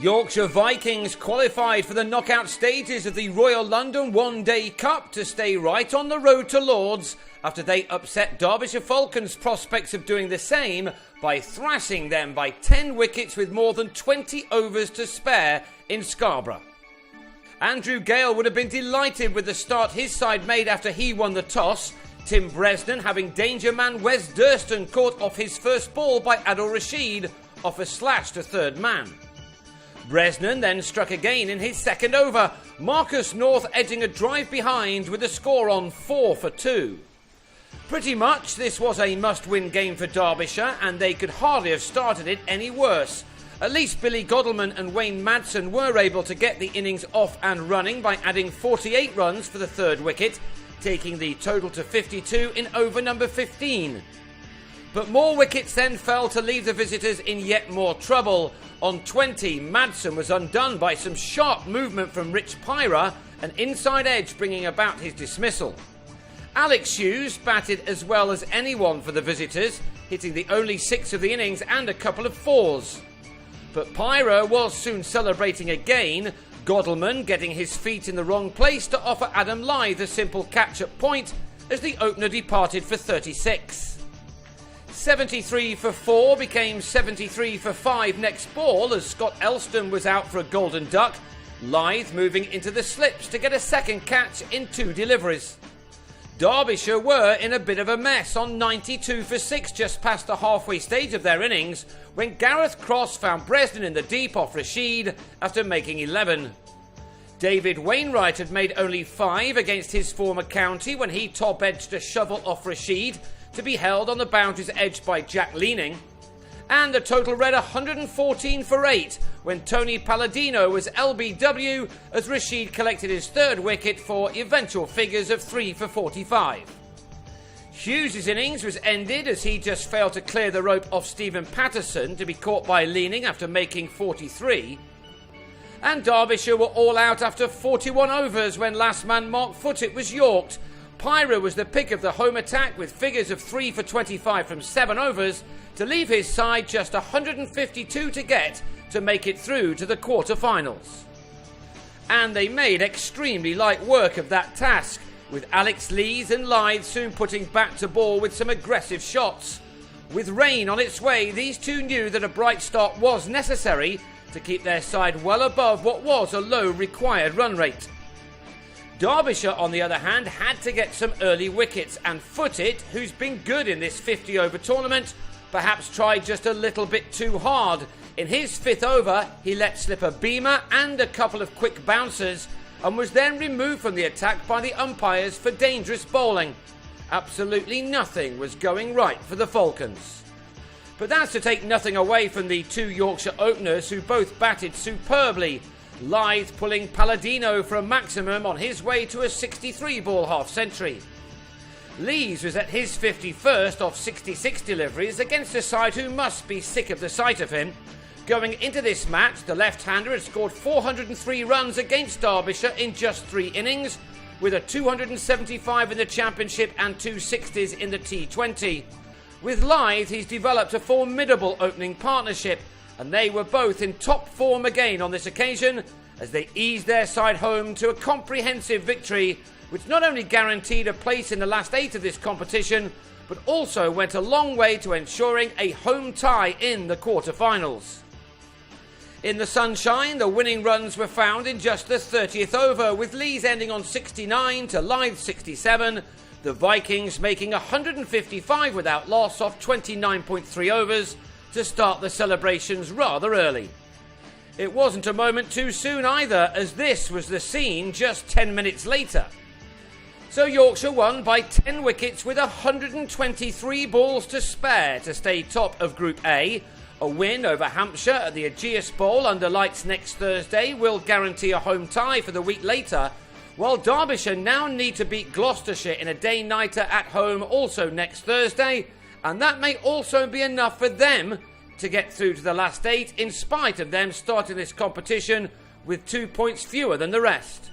Yorkshire Vikings qualified for the knockout stages of the Royal London One Day Cup to stay right on the road to Lord's after they upset Derbyshire Falcons' prospects of doing the same by thrashing them by 10 wickets with more than 20 overs to spare in Scarborough. Andrew Gale would have been delighted with the start his side made after he won the toss, Tim Bresnan having danger man Wes Durston caught off his first ball by Adil Rashid off a slash to third man. Bresnan then struck again in his second over, Marcus North edging a drive behind with the score on 4 for 2. Pretty much this was a must-win game for Derbyshire and they could hardly have started it any worse. At least Billy Godalman and Wayne Madsen were able to get the innings off and running by adding 48 runs for the third wicket, taking the total to 52 in over number 15. But more wickets then fell to leave the visitors in yet more trouble. On 20, Madsen was undone by some sharp movement from Rich Pyra, an inside edge bringing about his dismissal. Alex Hughes batted as well as anyone for the visitors, hitting the only 6 of the innings and a couple of 4s. But Pyra was soon celebrating again, Godalman getting his feet in the wrong place to offer Adam Lyth a simple catch-up point as the opener departed for 36. 73 for 4 became 73 for 5 next ball as Scott Elston was out for a golden duck, Lyth moving into the slips to get a second catch in 2 deliveries. Derbyshire were in a bit of a mess on 92 for 6 just past the halfway stage of their innings when Gareth Cross found Bresnan in the deep off Rashid after making 11. David Wainwright had made only 5 against his former county when he top-edged a shovel off Rashid to be held on the boundary's edge by Jack Leaning. And the total read 114 for 8 when Tony Palladino was LBW as Rashid collected his third wicket for eventual figures of 3 for 45. Hughes' innings was ended as he just failed to clear the rope off Stephen Patterson to be caught by Leaning after making 43. And Derbyshire were all out after 41 overs when last man Mark Foote was yorked. Pyra was the pick of the home attack with figures of 3 for 25 from 7 overs to leave his side just 152 to get to make it through to the quarter-finals. And they made extremely light work of that task, with Alex Lees and Lyth soon putting bat to ball with some aggressive shots. With rain on its way, these two knew that a bright start was necessary to keep their side well above what was a low required run rate. Derbyshire, on the other hand, had to get some early wickets, and Foote, who's been good in this 50-over tournament, perhaps tried just a little bit too hard. In his 5th over, he let slip a beamer and a couple of quick bouncers, and was then removed from the attack by the umpires for dangerous bowling. Absolutely nothing was going right for the Falcons. But that's to take nothing away from the 2 Yorkshire openers who both batted superbly. Lyth pulling Palladino for a maximum on his way to a 63-ball half-century. Lees was at his 51st off 66 deliveries against a side who must be sick of the sight of him. Going into this match, the left-hander had scored 403 runs against Derbyshire in just 3 innings, with a 275 in the Championship and 2 60s in the T20. With Lyth, he's developed a formidable opening partnership, and they were both in top form again on this occasion as they eased their side home to a comprehensive victory which not only guaranteed a place in the last 8 of this competition but also went a long way to ensuring a home tie in the quarter-finals. In the sunshine, the winning runs were found in just the 30th over, with Lees ending on 69 to Lyth 67, the Vikings making 155 without loss off 29.3 overs, to start the celebrations rather early. It wasn't a moment too soon either, as this was the scene just 10 minutes later. So Yorkshire won by 10 wickets with 123 balls to spare to stay top of Group A. A win over Hampshire at the Ageas Bowl under lights next Thursday will guarantee a home tie for the week later, while Derbyshire now need to beat Gloucestershire in a day-nighter at home also next Thursday, and that may also be enough for them to get through to the last 8 in spite of them starting this competition with 2 points fewer than the rest.